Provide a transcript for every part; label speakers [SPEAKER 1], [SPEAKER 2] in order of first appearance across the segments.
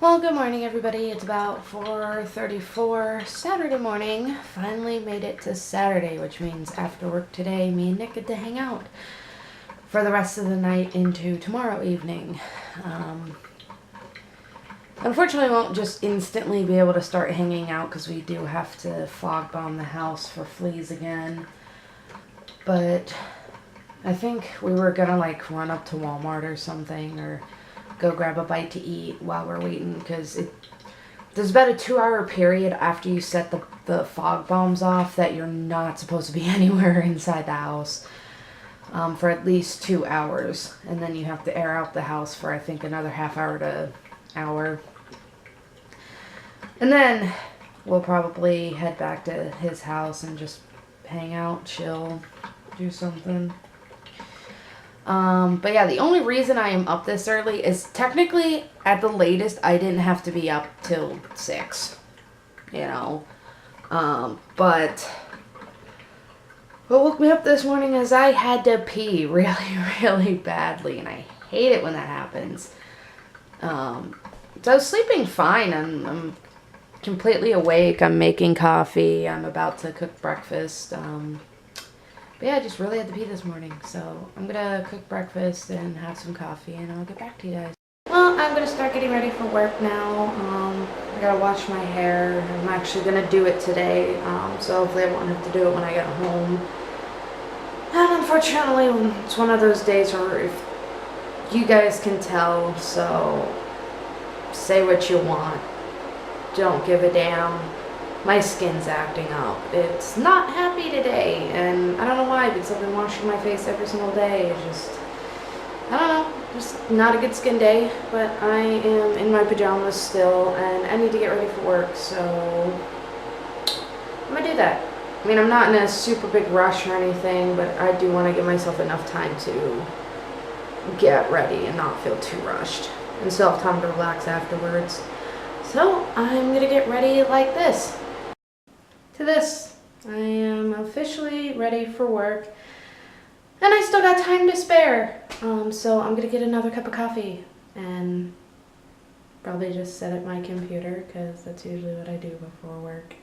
[SPEAKER 1] Well, good morning, everybody. It's about 4:34 Saturday morning. Finally made it to Saturday, which means after work today, me and Nick get to hang out for the rest of the night into tomorrow evening. Unfortunately, I won't just instantly be able to start hanging out because we do have to fog bomb the house for fleas again. But I think we were gonna run up to Walmart or something, or go grab a bite to eat while we're waiting, because there's about a 2-hour period after you set the fog bombs off that you're not supposed to be anywhere inside the house for at least 2 hours, and then you have to air out the house for I think another half hour to hour, and then we'll probably head back to his house and just hang out, chill, do something. But yeah, the only reason I am up this early is technically, at the latest, I didn't have to be up till 6, but what woke me up this morning is I had to pee really, really badly, and I hate it when that happens. So I was sleeping fine. I'm completely awake. I'm making coffee. I'm about to cook breakfast. But yeah, I just really had to pee this morning, so I'm gonna cook breakfast and have some coffee, and I'll get back to you guys. Well, I'm gonna start getting ready for work now. I gotta wash my hair. I'm actually gonna do it today, so hopefully I won't have to do it when I get home. And unfortunately, it's one of those days where if you guys can tell, so say what you want. Don't give a damn. My skin's acting up. It's not happy today, and I don't know why, because I've been washing my face every single day. It's just, I don't know, just not a good skin day, but I am in my pajamas still, and I need to get ready for work, so I'm gonna do that. I mean, I'm not in a super big rush or anything, but I do want to give myself enough time to get ready and not feel too rushed, and still have time to relax afterwards. So I'm gonna get ready like this. To this, I am officially ready for work, and I still got time to spare, so I'm gonna get another cup of coffee and probably just set up my computer, because that's usually what I do before work.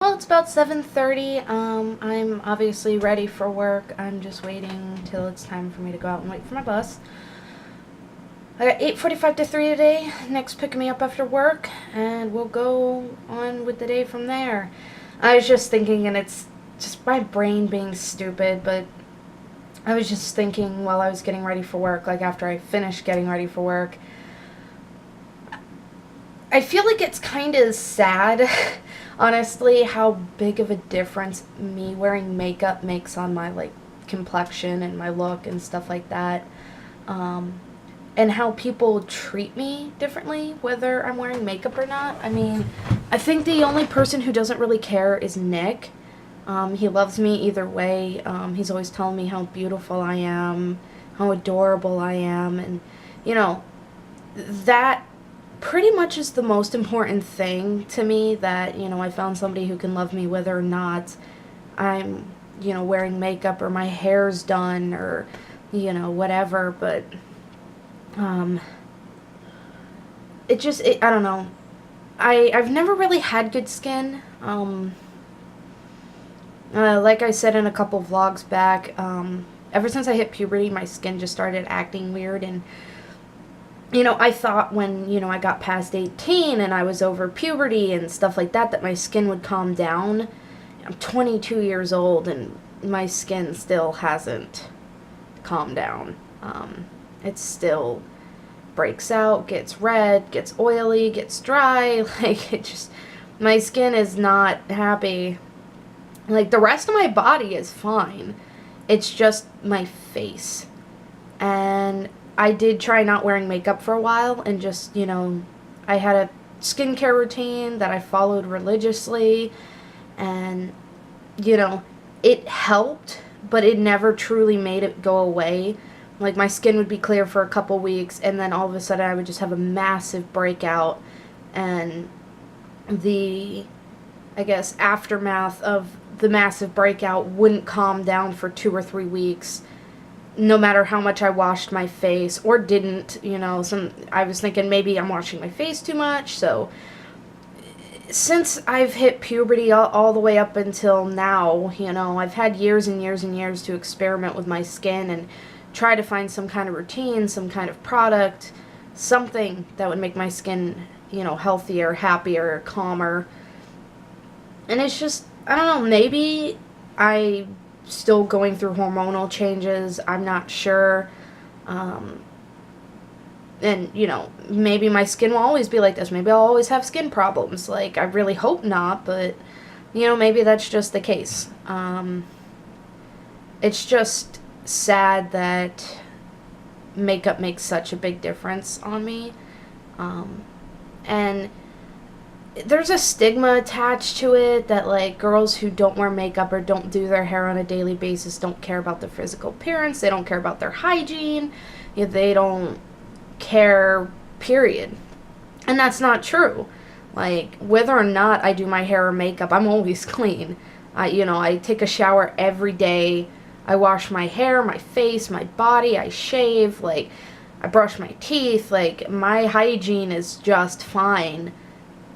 [SPEAKER 1] Well, it's about 7:30. I'm obviously ready for work. I'm just waiting till it's time for me to go out and wait for my bus. I got 8:45 to 3 today. Nick's picking me up after work, and we'll go on with the day from there. I was just thinking, and it's just my brain being stupid, but I was just thinking while I was getting ready for work, after I finished getting ready for work, I feel like it's kind of sad, honestly, how big of a difference me wearing makeup makes on my, complexion and my look and stuff like that. And how people treat me differently, whether I'm wearing makeup or not. I mean, I think the only person who doesn't really care is Nick. He loves me either way. He's always telling me how beautiful I am, how adorable I am, and, that pretty much is the most important thing to me, that, I found somebody who can love me whether or not I'm, wearing makeup or my hair's done or, whatever, but I don't know. I've never really had good skin. Like I said in a couple vlogs back, ever since I hit puberty, my skin just started acting weird, and, I thought when, I got past 18 and I was over puberty and stuff like that, that my skin would calm down. I'm 22 years old, and my skin still hasn't calmed down. It still breaks out, gets red, gets oily, gets dry, my skin is not happy. The rest of my body is fine. It's just my face. And I did try not wearing makeup for a while, and just, I had a skincare routine that I followed religiously, and, it helped, but it never truly made it go away. My skin would be clear for a couple weeks, and then all of a sudden I would just have a massive breakout, and the, I guess, aftermath of the massive breakout wouldn't calm down for 2 or 3 weeks, no matter how much I washed my face or didn't, I was thinking maybe I'm washing my face too much. So since I've hit puberty all the way up until now, I've had years and years and years to experiment with my skin and try to find some kind of routine, some kind of product, something that would make my skin, healthier, happier, calmer. And it's just, I don't know, maybe I'm still going through hormonal changes. I'm not sure. And, maybe my skin will always be like this. Maybe I'll always have skin problems. Like, I really hope not, but, maybe that's just the case. It's just sad that makeup makes such a big difference on me. And there's a stigma attached to it that, like, girls who don't wear makeup or don't do their hair on a daily basis don't care about their physical appearance. They don't care about their hygiene. They don't care, period. And that's not true. Like, whether or not I do my hair or makeup, I'm always clean. I take a shower every day. I wash my hair, my face, my body. I shave. Like, I brush my teeth. Like, my hygiene is just fine.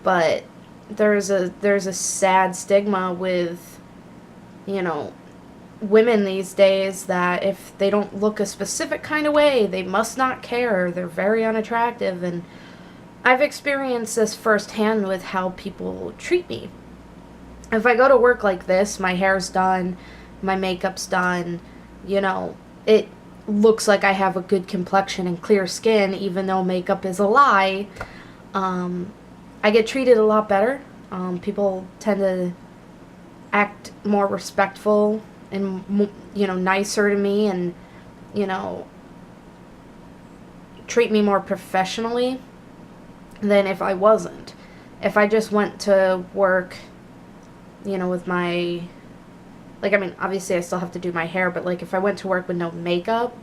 [SPEAKER 1] But there's a sad stigma with, women these days that if they don't look a specific kind of way, they must not care. They're very unattractive. And I've experienced this firsthand with how people treat me. If I go to work like this, my hair's done, my makeup's done, it looks like I have a good complexion and clear skin, even though makeup is a lie. I get treated a lot better. People tend to act more respectful and, nicer to me and, treat me more professionally than if I wasn't. If I just went to work, with my, obviously I still have to do my hair, but, if I went to work with no makeup,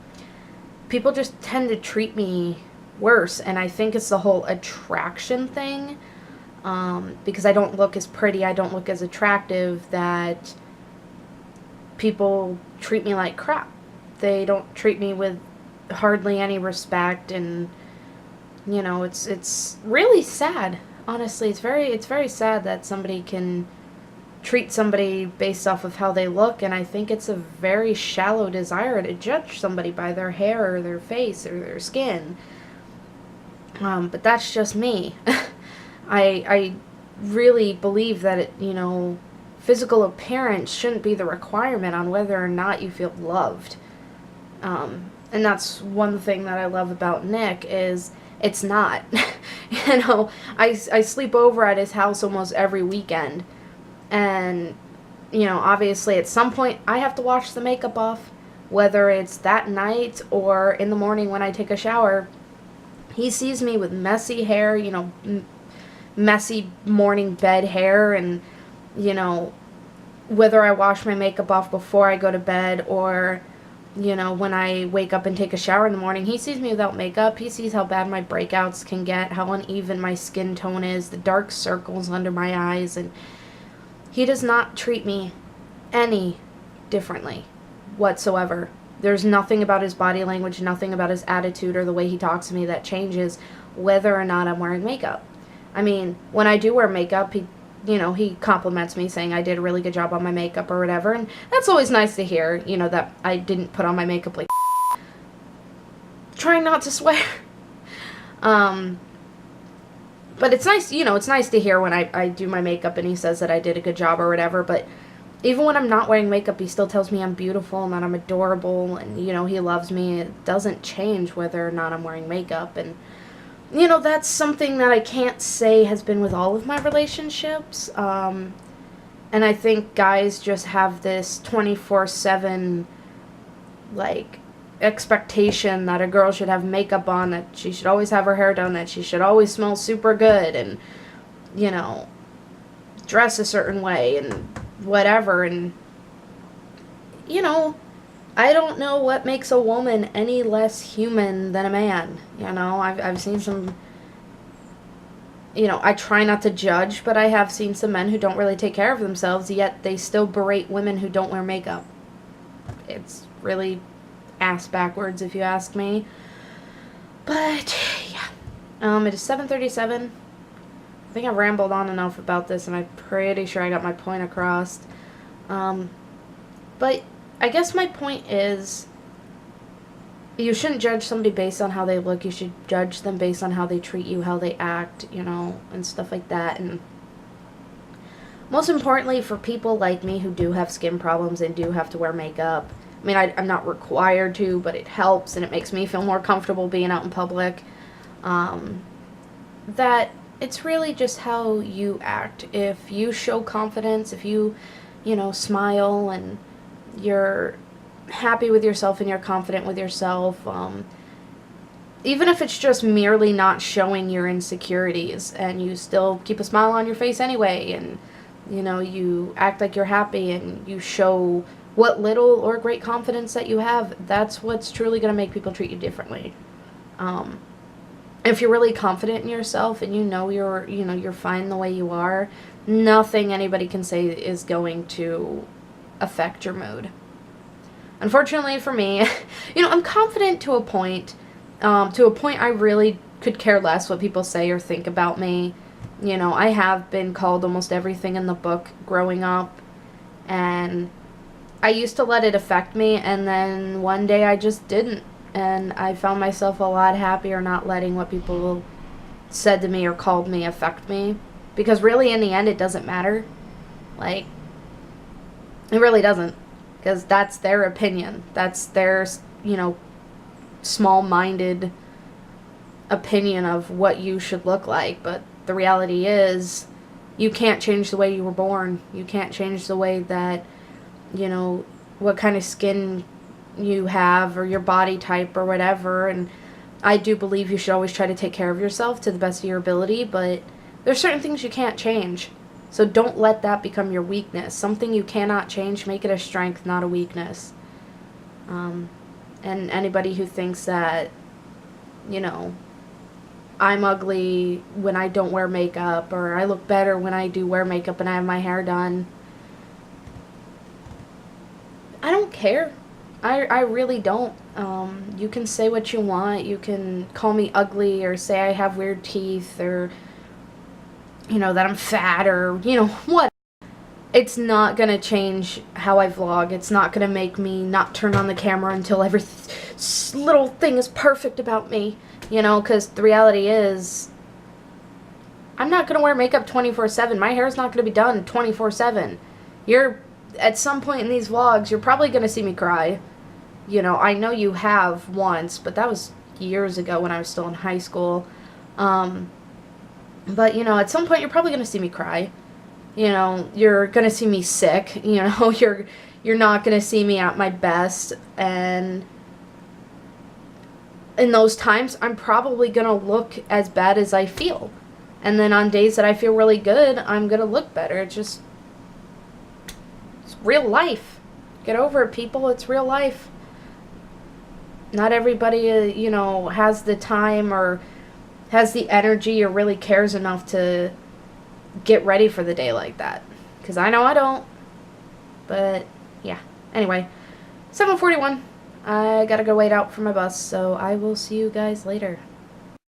[SPEAKER 1] people just tend to treat me worse. And I think it's the whole attraction thing. Because I don't look as pretty, I don't look as attractive, that people treat me like crap. They don't treat me with hardly any respect, and it's really sad. Honestly, it's very sad that somebody can treat somebody based off of how they look, and I think it's a very shallow desire to judge somebody by their hair or their face or their skin. But that's just me. I really believe that physical appearance shouldn't be the requirement on whether or not you feel loved. And that's one thing that I love about Nick is it's not. I sleep over at his house almost every weekend. And, obviously at some point I have to wash the makeup off, whether it's that night or in the morning when I take a shower. He sees me with messy hair, messy morning bed hair, and whether I wash my makeup off before I go to bed or when I wake up and take a shower in the morning, he sees me without makeup. He sees how bad my breakouts can get, how uneven my skin tone is, the dark circles under my eyes, and he does not treat me any differently whatsoever. There's nothing about his body language, nothing about his attitude or the way he talks to me that changes whether or not I'm wearing makeup. I mean, when I do wear makeup, he compliments me saying I did a really good job on my makeup or whatever, and that's always nice to hear, that I didn't put on my makeup like trying not to swear. But it's nice, it's nice to hear when I do my makeup and he says that I did a good job or whatever, but even when I'm not wearing makeup, he still tells me I'm beautiful and that I'm adorable and, he loves me. It doesn't change whether or not I'm wearing makeup, and that's something that I can't say has been with all of my relationships. And I think guys just have this 24/7, expectation that a girl should have makeup on, that she should always have her hair done, that she should always smell super good, and, dress a certain way, and whatever. And, I don't know what makes a woman any less human than a man. I've seen some, I try not to judge, but I have seen some men who don't really take care of themselves, yet they still berate women who don't wear makeup. It's really ass backwards if you ask me. But, yeah. It is 7:37. I think I've rambled on enough about this, and I'm pretty sure I got my point across. But I guess my point is, you shouldn't judge somebody based on how they look. You should judge them based on how they treat you, how they act, you know, and stuff like that. And most importantly, for people like me who do have skin problems and do have to wear makeup, I mean, I'm not required to, but it helps, and it makes me feel more comfortable being out in public, that it's really just how you act. If you show confidence, if you, you know, smile and you're happy with yourself and you're confident with yourself, even if it's just merely not showing your insecurities, and you still keep a smile on your face anyway, and, you know, you act like you're happy and you show what little or great confidence that you have, that's what's truly going to make people treat you differently. If you're really confident in yourself and you know you're fine the way you are, nothing anybody can say is going to affect your mood. Unfortunately for me, you know, I'm confident to a point I really could care less what people say or think about me. You know, I have been called almost everything in the book growing up, and I used to let it affect me, and then one day I just didn't, and I found myself a lot happier not letting what people said to me or called me affect me, because really in the end it doesn't matter. Like, it really doesn't, because that's their opinion. That's their, you know, small-minded opinion of what you should look like. But the reality is, you can't change the way you were born. You can't change the way that, you know, what kind of skin you have or your body type or whatever. And I do believe you should always try to take care of yourself to the best of your ability, but there's certain things you can't change. So don't let that become your weakness. Something you cannot change, make it a strength, not a weakness. And anybody who thinks that, you know, I'm ugly when I don't wear makeup, or I look better when I do wear makeup and I have my hair done, I don't care. I really don't. You can say what you want. You can call me ugly or say I have weird teeth, or, you know, that I'm fat, or, you know, what. It's not going to change how I vlog. It's not going to make me not turn on the camera until every little thing is perfect about me, you know, because the reality is, I'm not going to wear makeup 24/7. My hair's not going to be done 24/7. At some point in these vlogs, you're probably going to see me cry. You know, I know you have once, but that was years ago when I was still in high school. But, you know, at some point you're probably going to see me cry. You know, you're going to see me sick. You know, you're not going to see me at my best. And in those times, I'm probably going to look as bad as I feel. And then on days that I feel really good, I'm going to look better. It's real life. Get over it, people. It's real life. Not everybody, you know, has the time or has the energy or really cares enough to get ready for the day like that. Because I know I don't. But, yeah. Anyway, 7:41. I gotta go wait out for my bus, so I will see you guys later.